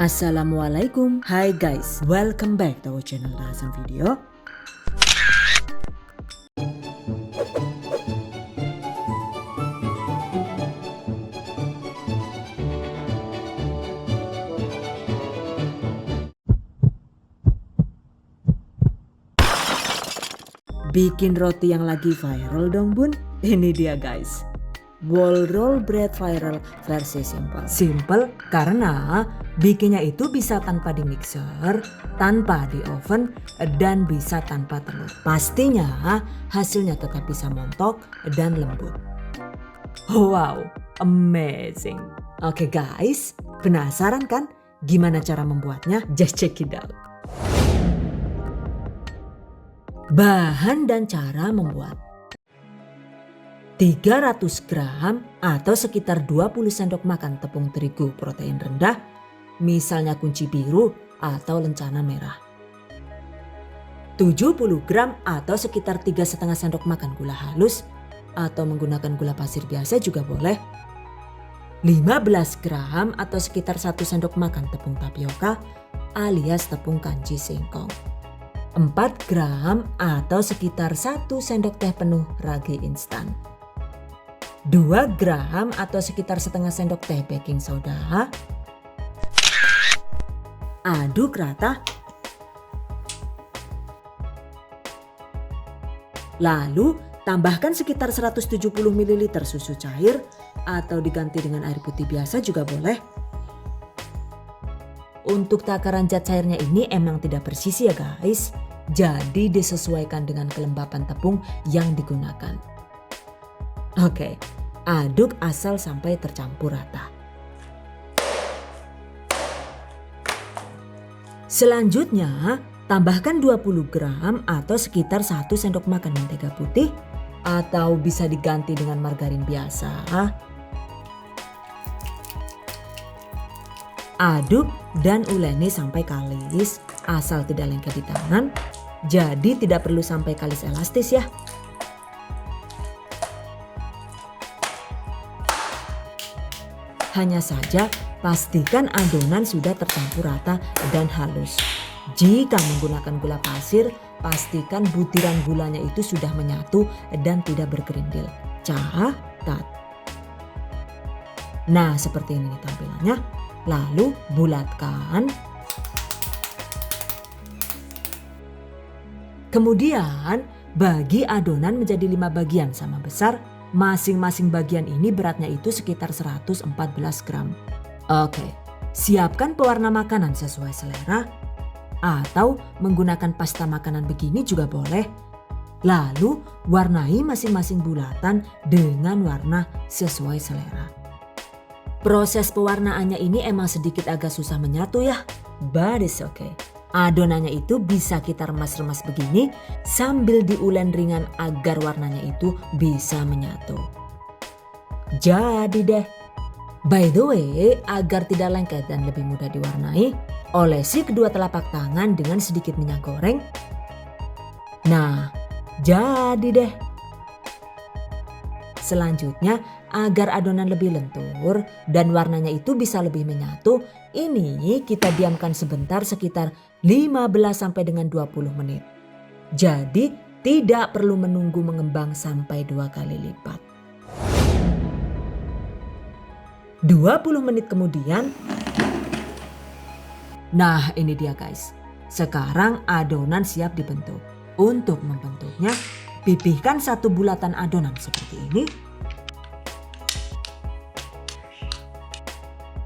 Assalamualaikum. Hi guys, welcome back to our channel Rasan Video. Bikin roti yang lagi viral dong bun. Ini dia guys, wall roll bread viral versi simple. Simple karena bikinnya itu bisa tanpa di mixer, tanpa di oven, dan bisa tanpa telur. Pastinya hasilnya tetap bisa montok dan lembut. Wow, amazing. Oke guys, penasaran kan gimana cara membuatnya? Just check it out. Bahan dan cara membuat: 300 gram atau sekitar 20 sendok makan tepung terigu protein rendah, misalnya kunci biru atau lencana merah. 70 gram atau sekitar 3,5 sendok makan gula halus atau menggunakan gula pasir biasa juga boleh. 15 gram atau sekitar 1 sendok makan tepung tapioka alias tepung kanji singkong. 4 gram atau sekitar 1 sendok teh penuh ragi instan. 2 gram atau sekitar setengah sendok teh baking soda. Aduk rata. Lalu tambahkan sekitar 170 ml susu cair atau diganti dengan air putih biasa juga boleh. Untuk takaran zat cairnya ini emang tidak presisi ya guys. Jadi disesuaikan dengan kelembapan tepung yang digunakan. Oke, aduk asal sampai tercampur rata. Selanjutnya, tambahkan 20 gram atau sekitar 1 sendok makan mentega putih atau bisa diganti dengan margarin biasa. Aduk dan uleni sampai kalis asal tidak lengket di tangan. Jadi tidak perlu sampai kalis elastis ya. Hanya saja pastikan adonan sudah tercampur rata dan halus. Jika menggunakan gula pasir, pastikan butiran gulanya itu sudah menyatu dan tidak bergerindil. Catat. Nah, seperti ini tampilannya. Lalu bulatkan. Kemudian bagi adonan menjadi 5 bagian sama besar. Masing-masing bagian ini beratnya itu sekitar 114 gram. Oke, siapkan pewarna makanan sesuai selera. Atau menggunakan pasta makanan begini juga boleh. Lalu warnai masing-masing bulatan dengan warna sesuai selera. Proses pewarnaannya ini emang sedikit agak susah menyatu ya. But it's okay. Adonannya itu bisa kita remas-remas begini sambil diulen ringan agar warnanya itu bisa menyatu. Jadi deh. By the way, agar tidak lengket dan lebih mudah diwarnai, olesi kedua telapak tangan dengan sedikit minyak goreng. Nah, jadi deh. Selanjutnya, agar adonan lebih lentur dan warnanya itu bisa lebih menyatu, ini kita diamkan sebentar sekitar 15 sampai dengan 20 menit. Jadi tidak perlu menunggu mengembang sampai 2 kali lipat. 20 menit kemudian, nah ini dia guys. Sekarang adonan siap dibentuk. Untuk membentuknya, pipihkan satu bulatan adonan seperti ini.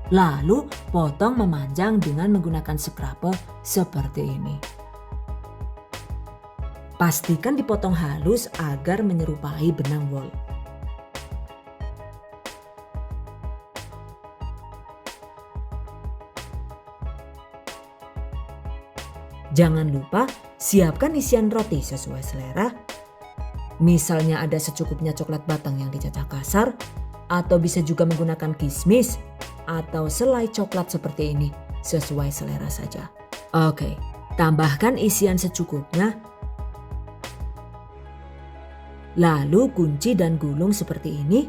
Lalu potong memanjang dengan menggunakan scraper seperti ini. Pastikan dipotong halus agar menyerupai benang wol. Jangan lupa siapkan isian roti sesuai selera. Misalnya ada secukupnya coklat batang yang dicacah kasar, atau bisa juga menggunakan kismis atau selai coklat seperti ini, sesuai selera saja. Oke, tambahkan isian secukupnya. Lalu kunci dan gulung seperti ini.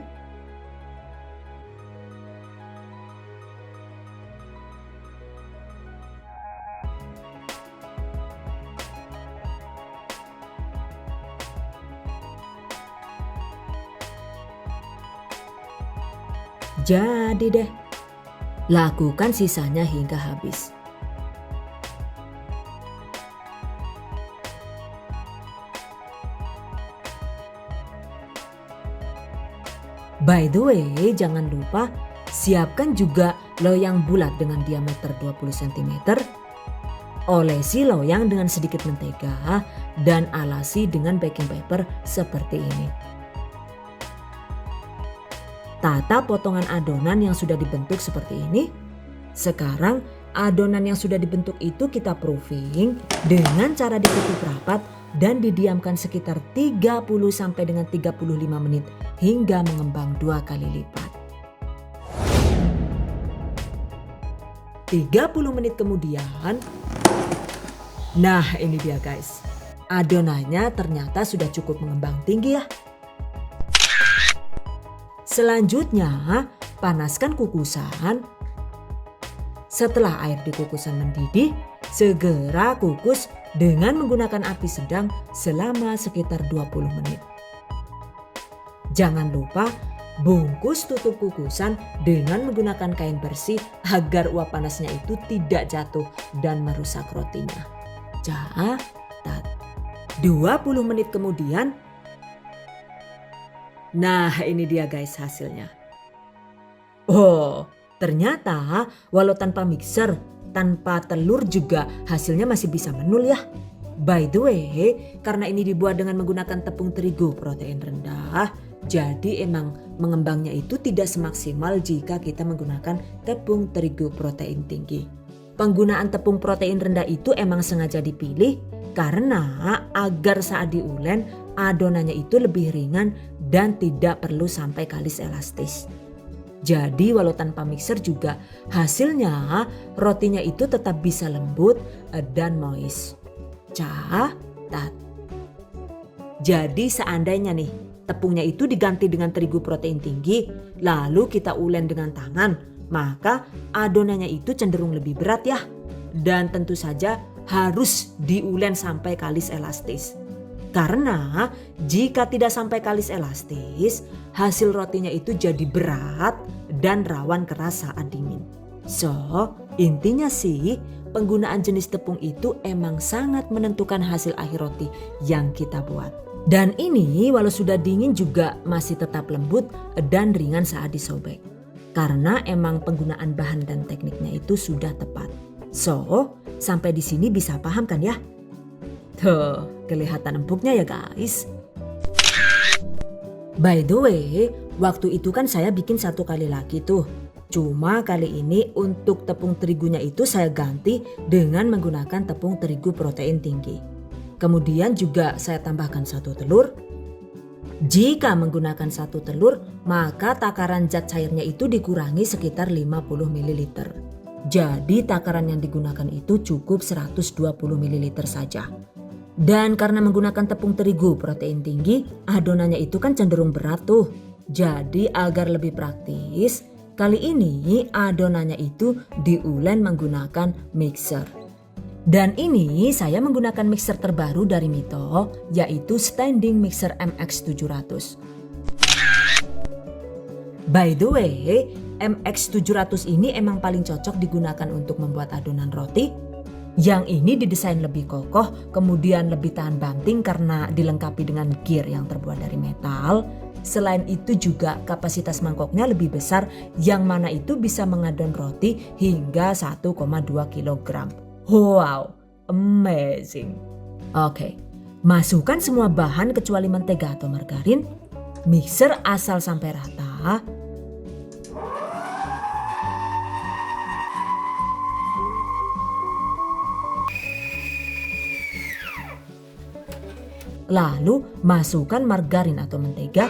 Jadi deh, lakukan sisanya hingga habis. By the way, jangan lupa siapkan juga loyang bulat dengan diameter 20 cm, olesi loyang dengan sedikit mentega, dan alasi dengan baking paper seperti ini. Tata potongan adonan yang sudah dibentuk seperti ini. Sekarang adonan yang sudah dibentuk itu kita proofing dengan cara ditutup rapat dan didiamkan sekitar 30 sampai dengan 35 menit hingga mengembang 2 kali lipat. 30 menit kemudian, nah ini dia guys, adonannya ternyata sudah cukup mengembang tinggi ya. Selanjutnya panaskan kukusan. Setelah air di kukusan mendidih, segera kukus dengan menggunakan api sedang selama sekitar 20 menit. Jangan lupa bungkus tutup kukusan dengan menggunakan kain bersih agar uap panasnya itu tidak jatuh dan merusak rotinya. Catat. 20 menit kemudian, nah ini dia guys hasilnya. Oh, ternyata walau tanpa mixer, tanpa telur juga hasilnya masih bisa menul ya. By the way, karena ini dibuat dengan menggunakan tepung terigu protein rendah, jadi emang mengembangnya itu tidak semaksimal jika kita menggunakan tepung terigu protein tinggi. Penggunaan tepung protein rendah itu emang sengaja dipilih karena agar saat diulen adonannya itu lebih ringan dan tidak perlu sampai kalis elastis. Jadi walau tanpa mixer juga hasilnya rotinya itu tetap bisa lembut dan moist. Catat. Jadi seandainya nih tepungnya itu diganti dengan terigu protein tinggi, lalu kita ulen dengan tangan, maka adonannya itu cenderung lebih berat ya. Dan tentu saja harus diulen sampai kalis elastis. Karena jika tidak sampai kalis elastis, hasil rotinya itu jadi berat dan rawan keras saat dingin. So, intinya sih penggunaan jenis tepung itu emang sangat menentukan hasil akhir roti yang kita buat. Dan ini walau sudah dingin juga masih tetap lembut dan ringan saat disobek. Karena emang penggunaan bahan dan tekniknya itu sudah tepat. So, sampai di sini bisa paham kan ya? Tuh, kelihatan empuknya ya guys. By the way, waktu itu kan saya bikin 1 kali lagi tuh. Cuma kali ini untuk tepung terigunya itu saya ganti dengan menggunakan tepung terigu protein tinggi. Kemudian juga saya tambahkan 1 telur. Jika menggunakan 1 telur, maka takaran zat cairnya itu dikurangi sekitar 50 ml. Jadi takaran yang digunakan itu cukup 120 ml saja. Dan karena menggunakan tepung terigu protein tinggi, adonannya itu kan cenderung berat tuh. Jadi agar lebih praktis, kali ini adonannya itu diulen menggunakan mixer. Dan ini saya menggunakan mixer terbaru dari Mito, yaitu Standing Mixer MX700. By the way, MX700 ini emang paling cocok digunakan untuk membuat adonan roti. Yang ini didesain lebih kokoh, kemudian lebih tahan banting karena dilengkapi dengan gear yang terbuat dari metal. Selain itu juga kapasitas mangkoknya lebih besar yang mana itu bisa mengadon roti hingga 1,2 kg. Wow, amazing. Oke, masukkan semua bahan kecuali mentega atau margarin. Mixer asal sampai rata. Lalu masukkan margarin atau mentega.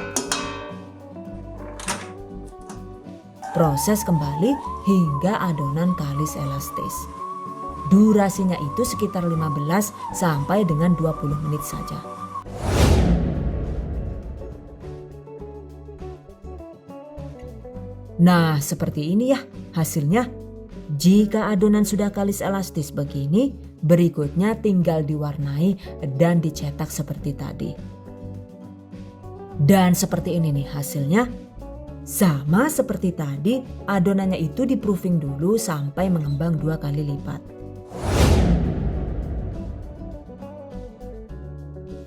Proses kembali hingga adonan kalis elastis. Durasinya itu sekitar 15 sampai dengan 20 menit saja. Nah, seperti ini ya hasilnya. Jika adonan sudah kalis elastis begini, berikutnya tinggal diwarnai dan dicetak seperti tadi. Dan seperti ini nih hasilnya. Sama seperti tadi, adonannya itu di-proofing dulu sampai mengembang 2 kali lipat.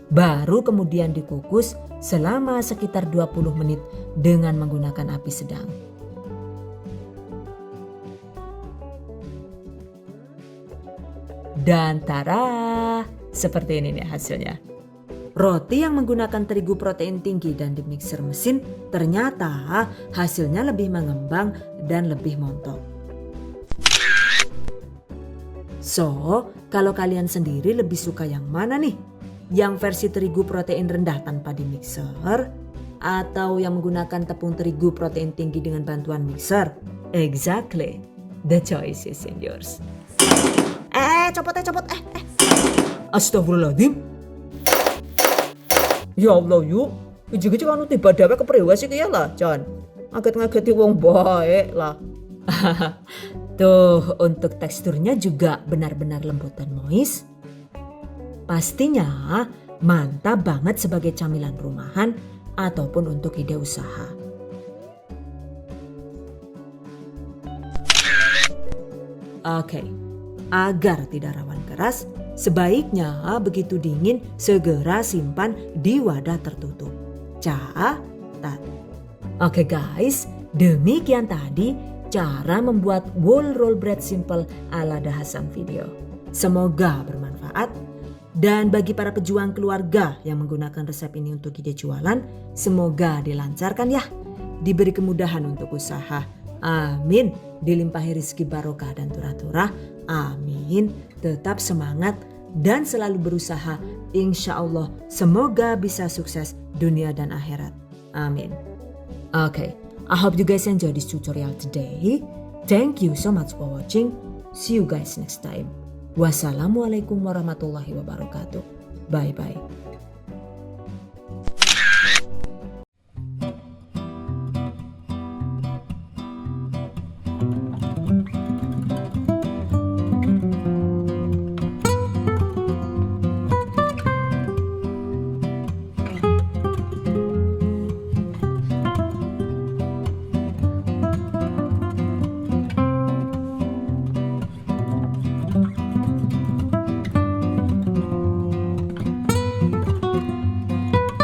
Baru kemudian dikukus selama sekitar 20 menit dengan menggunakan api sedang. Dan tara, seperti ini nih hasilnya. Roti yang menggunakan terigu protein tinggi dan di mixer mesin ternyata hasilnya lebih mengembang dan lebih montok. So, kalau kalian sendiri lebih suka yang mana nih? Yang versi terigu protein rendah tanpa di mixer atau yang menggunakan tepung terigu protein tinggi dengan bantuan mixer? Exactly. The choice is in yours. Copot. Astagfirullahaladzim. Ya Allah yuk, iji-iji kan tiba dawe kepriwe sih kaya lah Jan. Ngaget-ngageti wong baik lah. Tuh, untuk teksturnya juga benar-benar lembut dan moist. Pastinya mantap banget sebagai camilan rumahan ataupun untuk ide usaha. Oke, agar tidak rawan keras, sebaiknya begitu dingin segera simpan di wadah tertutup. Catat. Oke guys, demikian tadi cara membuat whole roll bread simple ala Dahasan video. Semoga bermanfaat. Dan bagi para pejuang keluarga yang menggunakan resep ini untuk ide jualan, semoga dilancarkan ya. Diberi kemudahan untuk usaha. Amin. Dilimpahi rezeki barokah dan turah-turah. Amin. Tetap semangat dan selalu berusaha. Insya Allah semoga bisa sukses dunia dan akhirat. Amin. Okay, I hope you guys enjoy this tutorial today. Thank you so much for watching. See you guys next time. Wassalamualaikum warahmatullahi wabarakatuh. Bye bye.